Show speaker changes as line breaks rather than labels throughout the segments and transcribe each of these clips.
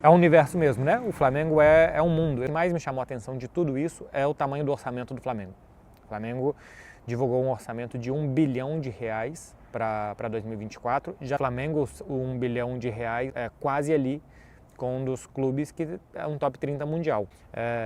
É um universo mesmo, né? O Flamengo é um mundo. O que mais me chamou a atenção de tudo isso é o tamanho do orçamento do Flamengo. O Flamengo divulgou um orçamento de R$ 1 bilhão para 2024. Já o Flamengo, o R$ 1 bilhão é quase ali com um dos clubes que é um top 30 mundial.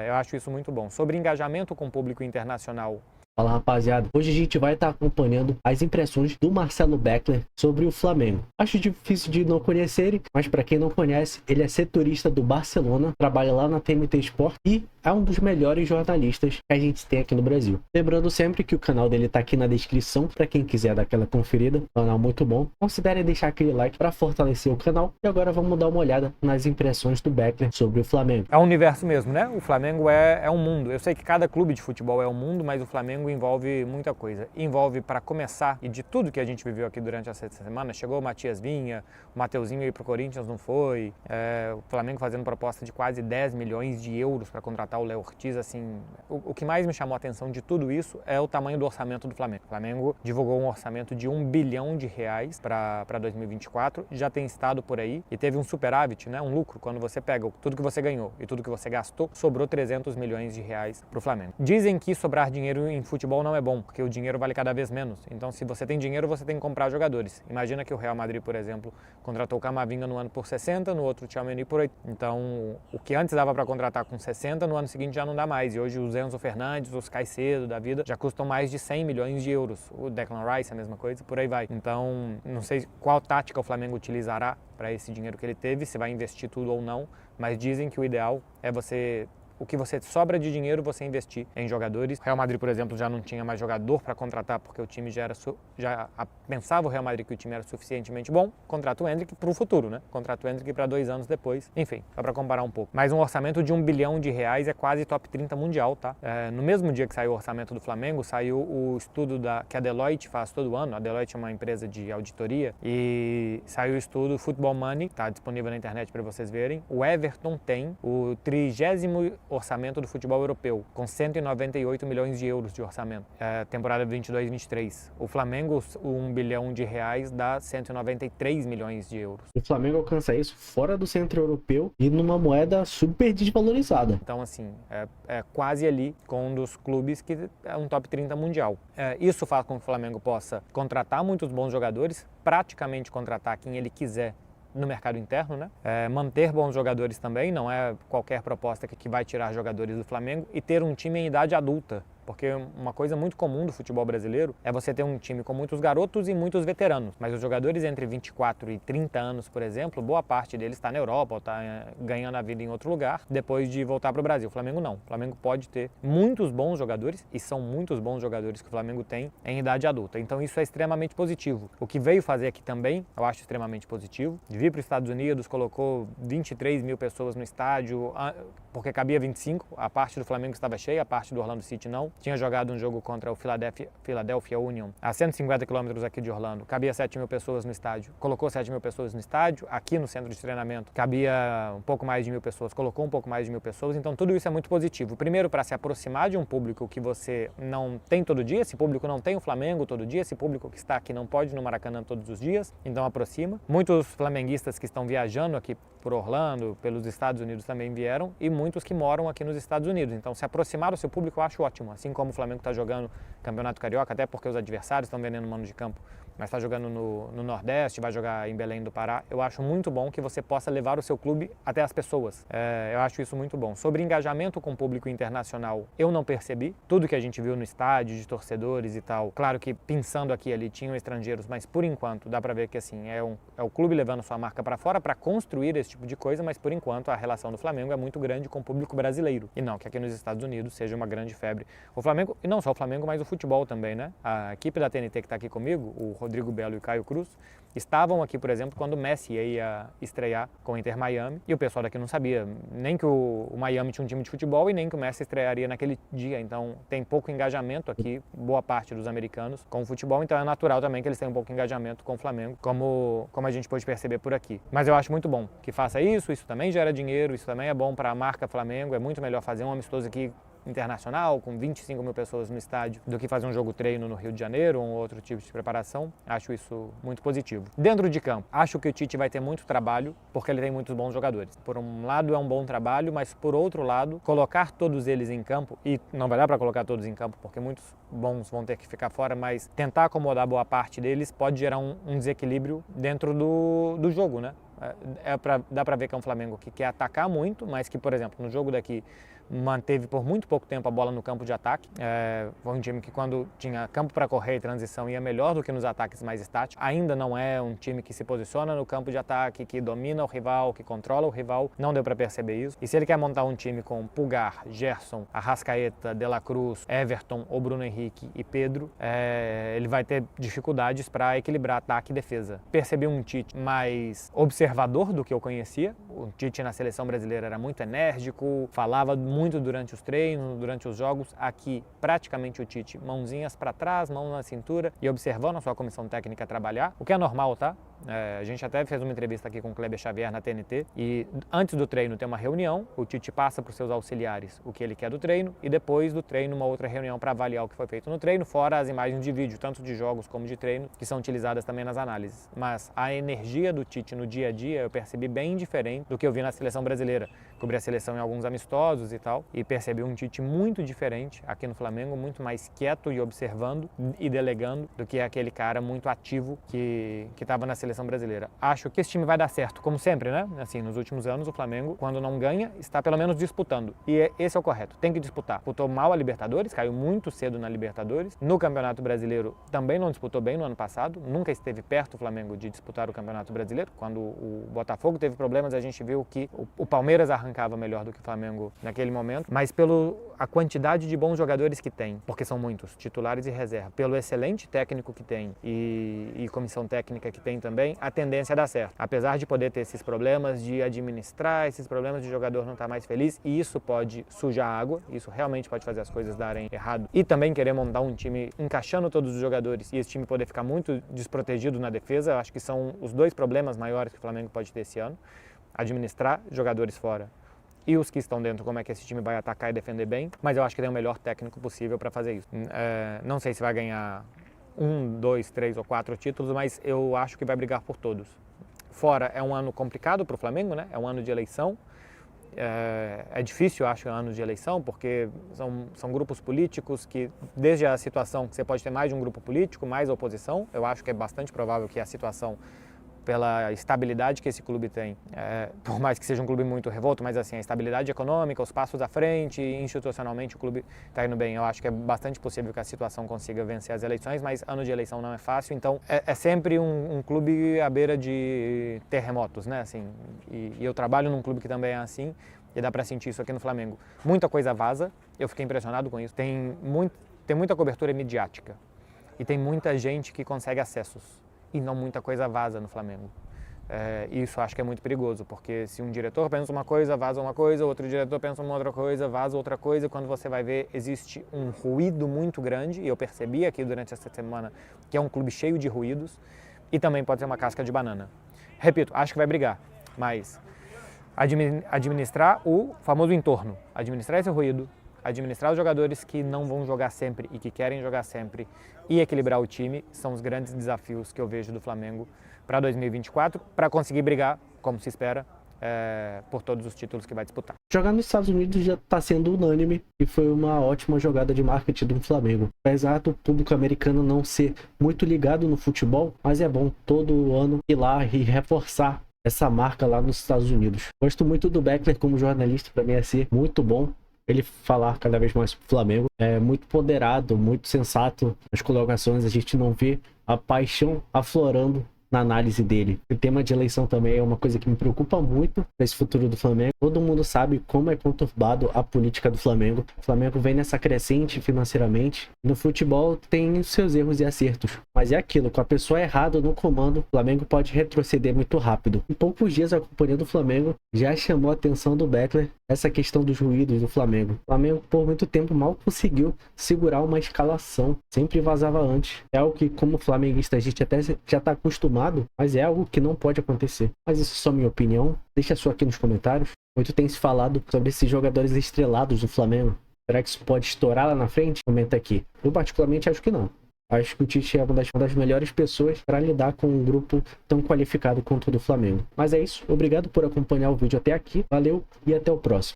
Eu acho isso muito bom. Sobre engajamento com o público internacional,
Fala, rapaziada, hoje a gente vai estar acompanhando as impressões do Marcelo Beckler sobre o Flamengo. Acho difícil de não conhecer, mas para quem não conhece, ele é setorista do Barcelona, trabalha lá na TNT Sport e é um dos melhores jornalistas que a gente tem aqui no Brasil. Lembrando sempre que o canal dele tá aqui na descrição para quem quiser dar aquela conferida, canal muito bom. Considere deixar aquele like para fortalecer o canal. E agora vamos dar uma olhada nas impressões do Beckler sobre o Flamengo.
É um universo mesmo, né? O Flamengo é um mundo. Eu sei que cada clube de futebol é um mundo, mas o Flamengo envolve muita coisa. Envolve, para começar, e de tudo que a gente viveu aqui durante essa semana, chegou o Matias Vinha, o Mateuzinho aí pro Corinthians, não foi. O Flamengo fazendo proposta de quase 10 milhões de euros para contratar o Léo Ortiz, assim. O que mais me chamou a atenção de tudo isso é o tamanho do orçamento do Flamengo. O Flamengo divulgou um orçamento de R$ 1 bilhão para 2024, já tem estado por aí e teve um superávit, né? Um lucro, quando você pega tudo que você ganhou e tudo que você gastou, sobrou 300 milhões de reais para o Flamengo. Dizem que sobrar dinheiro em futebol não é bom, porque o dinheiro vale cada vez menos. Então, se você tem dinheiro, você tem que comprar jogadores. Imagina que o Real Madrid, por exemplo, contratou o Camavinga no ano por 60, no outro o Tchouaméni por 8. Então, o que antes dava para contratar com 60, no ano seguinte já não dá mais. E hoje os Enzo Fernandes, os Caicedo da vida, já custam mais de 100 milhões de euros. O Declan Rice, a mesma coisa, por aí vai. Então, não sei qual tática o Flamengo utilizará para esse dinheiro que ele teve, se vai investir tudo ou não, mas dizem que o ideal é o que você sobra de dinheiro você investir em jogadores. O Real Madrid, por exemplo, já não tinha mais jogador para contratar porque o time pensava o Real Madrid que o time era suficientemente bom, contrata o Endrick para o futuro, né? Contrata o Endrick para 2 anos depois. Enfim, só para comparar um pouco. Mas um orçamento de R$ 1 bilhão é quase top 30 mundial, tá? No mesmo dia que saiu o orçamento do Flamengo, saiu o estudo que a Deloitte faz todo ano. A Deloitte é uma empresa de auditoria e saiu o estudo Football Money, tá disponível na internet para vocês verem. O Everton tem o 30º orçamento do futebol europeu, com 198 milhões de euros de orçamento, temporada 22-23. O Flamengo, o R$ 1 bilhão dá 193 milhões de euros.
O Flamengo alcança isso fora do centro europeu e numa moeda super desvalorizada.
Então, assim, é quase ali com um dos clubes que é um top 30 mundial. Isso faz com que o Flamengo possa contratar muitos bons jogadores, praticamente contratar quem ele quiser no mercado interno, né? Manter bons jogadores também, não é qualquer proposta que vai tirar jogadores do Flamengo, e ter um time em idade adulta. Porque uma coisa muito comum do futebol brasileiro é você ter um time com muitos garotos e muitos veteranos. Mas os jogadores entre 24 e 30 anos, por exemplo, boa parte deles está na Europa ou está ganhando a vida em outro lugar depois de voltar para o Brasil. O Flamengo não. O Flamengo pode ter muitos bons jogadores, e são muitos bons jogadores que o Flamengo tem em idade adulta. Então isso é extremamente positivo. O que veio fazer aqui também, eu acho extremamente positivo. De vir para os Estados Unidos, colocou 23 mil pessoas no estádio, porque cabia 25. A parte do Flamengo estava cheia, a parte do Orlando City não. Tinha jogado um jogo contra o Philadelphia Union a 150 quilômetros aqui de Orlando. Cabia 7 mil pessoas no estádio. Colocou 7 mil pessoas no estádio. Aqui no centro de treinamento cabia um pouco mais de 1.000 pessoas. Colocou um pouco mais de 1.000 pessoas. Então tudo isso é muito positivo. Primeiro, para se aproximar de um público que você não tem todo dia. Esse público não tem o Flamengo todo dia. Esse público que está aqui não pode ir no Maracanã todos os dias. Então aproxima. Muitos flamenguistas que estão viajando aqui por Orlando, pelos Estados Unidos também vieram. E muitos que moram aqui nos Estados Unidos. Então se aproximar do seu público eu acho ótimo. Assim como o Flamengo está jogando Campeonato Carioca, até porque os adversários estão vendendo mano de campo, mas está jogando no Nordeste, vai jogar em Belém do Pará. Eu acho muito bom que você possa levar o seu clube até as pessoas. Eu acho isso muito bom. Sobre engajamento com o público internacional, eu não percebi. Tudo que a gente viu no estádio, de torcedores e tal, claro que pensando aqui e ali tinham estrangeiros, mas por enquanto dá para ver que assim, é o clube levando sua marca para fora para construir esse tipo de coisa, mas por enquanto a relação do Flamengo é muito grande com o público brasileiro. E não que aqui nos Estados Unidos seja uma grande febre. O Flamengo, e não só o Flamengo, mas o futebol também, né? A equipe da TNT que está aqui comigo, o Rodrigo Belo e o Caio Cruz, estavam aqui, por exemplo, quando o Messi ia estrear com o Inter Miami, e o pessoal daqui não sabia nem que o Miami tinha um time de futebol e nem que o Messi estrearia naquele dia. Então tem pouco engajamento aqui, boa parte dos americanos, com o futebol, então é natural também que eles tenham um pouco engajamento com o Flamengo, como a gente pôde perceber por aqui. Mas eu acho muito bom que faça isso também gera dinheiro, isso também é bom para a marca Flamengo, é muito melhor fazer um amistoso aqui internacional, com 25 mil pessoas no estádio, do que fazer um jogo treino no Rio de Janeiro ou um outro tipo de preparação. Acho isso muito positivo. Dentro de campo, acho que o Tite vai ter muito trabalho, porque ele tem muitos bons jogadores. Por um lado é um bom trabalho, mas por outro lado, colocar todos eles em campo, e não vai dar para colocar todos em campo, porque muitos bons vão ter que ficar fora, mas tentar acomodar boa parte deles pode gerar um desequilíbrio dentro do jogo, né? Dá para ver que é um Flamengo que quer atacar muito, mas que, por exemplo, no jogo daqui manteve por muito pouco tempo a bola no campo de ataque. Foi um time que, quando tinha campo para correr e transição, ia melhor do que nos ataques mais estáticos. Ainda não é um time que se posiciona no campo de ataque, que domina o rival, que controla o rival. Não deu para perceber isso. E se ele quer montar um time com Pulgar, Gerson, Arrascaeta, De La Cruz, Everton, ou Bruno Henrique e Pedro, ele vai ter dificuldades para equilibrar ataque e defesa. Percebi um Tite mais observador do que eu conhecia. O Tite na seleção brasileira era muito enérgico, falava muito durante os treinos, durante os jogos. Aqui, praticamente o Tite, mãozinhas para trás, mão na cintura e observando a sua comissão técnica trabalhar, o que é normal, tá? A gente até fez uma entrevista aqui com o Kleber Xavier na TNT e antes do treino tem uma reunião, o Tite passa para os seus auxiliares o que ele quer do treino e depois do treino uma outra reunião para avaliar o que foi feito no treino, fora as imagens de vídeo, tanto de jogos como de treino, que são utilizadas também nas análises. Mas a energia do Tite no dia a dia eu percebi bem diferente do que eu vi na seleção brasileira. Cobri a seleção em alguns amistosos e tal, e percebi um Tite muito diferente aqui no Flamengo, muito mais quieto e observando e delegando do que aquele cara muito ativo que estava na seleção brasileira. Acho que esse time vai dar certo, como sempre, né? Assim, nos últimos anos o Flamengo, quando não ganha, está pelo menos disputando. E esse é o correto, tem que disputar. Disputou mal a Libertadores, caiu muito cedo na Libertadores. No Campeonato Brasileiro também não disputou bem no ano passado, nunca esteve perto o Flamengo de disputar o Campeonato Brasileiro. Quando o Botafogo teve problemas, a gente viu que o Palmeiras arrancava melhor do que o Flamengo naquele momento, mas a quantidade de bons jogadores que tem, porque são muitos, titulares e reserva, pelo excelente técnico que tem e comissão técnica que tem também, a tendência é dar certo. Apesar de poder ter esses problemas de administrar, esses problemas de jogador não estar mais feliz, e isso pode sujar a água, isso realmente pode fazer as coisas darem errado, e também querer montar um time encaixando todos os jogadores e esse time poder ficar muito desprotegido na defesa, eu acho que são os dois problemas maiores que o Flamengo pode ter esse ano, administrar jogadores fora e os que estão dentro, como é que esse time vai atacar e defender bem, mas eu acho que tem o melhor técnico possível para fazer isso. Não sei se vai ganhar 1, 2, 3 ou 4 títulos, mas eu acho que vai brigar por todos. Fora é um ano complicado para o Flamengo, né? É um ano de eleição. É difícil, eu acho, o ano de eleição, porque são grupos políticos que, desde a situação que você pode ter mais de um grupo político, mais oposição, eu acho que é bastante provável que a situação, pela estabilidade que esse clube tem, por mais que seja um clube muito revolto, mas assim, a estabilidade econômica, os passos à frente, institucionalmente o clube está indo bem. Eu acho que é bastante possível que a situação consiga vencer as eleições, mas ano de eleição não é fácil, então é sempre um clube à beira de terremotos, né? Assim, e eu trabalho num clube que também é assim, e dá para sentir isso aqui no Flamengo. Muita coisa vaza, eu fiquei impressionado com isso. Tem muita cobertura midiática e tem muita gente que consegue acessos. E não muita coisa vaza no Flamengo. Isso acho que é muito perigoso, porque se um diretor pensa uma coisa, vaza uma coisa, outro diretor pensa uma outra coisa, vaza outra coisa, e quando você vai ver, existe um ruído muito grande, e eu percebi aqui durante essa semana que é um clube cheio de ruídos, e também pode ser uma casca de banana. Repito, acho que vai brigar, mas administrar o famoso entorno, administrar esse ruído, administrar os jogadores que não vão jogar sempre e que querem jogar sempre e equilibrar o time são os grandes desafios que eu vejo do Flamengo para 2024, para conseguir brigar, como se espera, por todos os títulos que vai disputar.
Jogar nos Estados Unidos já está sendo unânime e foi uma ótima jogada de marketing do Flamengo. Apesar do público americano não ser muito ligado no futebol, mas é bom todo ano ir lá e reforçar essa marca lá nos Estados Unidos. Gosto muito do Beckler como jornalista, para mim é ser muito bom ele falar cada vez mais pro Flamengo. É muito ponderado, muito sensato nas colocações, a gente não vê a paixão aflorando na análise dele. O tema de eleição também é uma coisa que me preocupa muito nesse futuro do Flamengo. Todo mundo sabe como é conturbado a política do Flamengo. O Flamengo vem nessa crescente financeiramente. No futebol tem seus erros e acertos. Mas é aquilo, com a pessoa errada no comando, o Flamengo pode retroceder muito rápido. Em poucos dias a companhia do Flamengo já chamou a atenção do Beckler essa questão dos ruídos do Flamengo. O Flamengo por muito tempo mal conseguiu segurar uma escalação. Sempre vazava antes. É algo que, como flamenguista, a gente até já está acostumado, mas é algo que não pode acontecer. Mas isso é só minha opinião. Deixa a sua aqui nos comentários. Muito tem se falado sobre esses jogadores estrelados do Flamengo. Será que isso pode estourar lá na frente? Comenta aqui. Eu particularmente acho que não. Acho que o Tite é uma das melhores pessoas para lidar com um grupo tão qualificado quanto o do Flamengo. Mas é isso. Obrigado por acompanhar o vídeo até aqui. Valeu e até o próximo.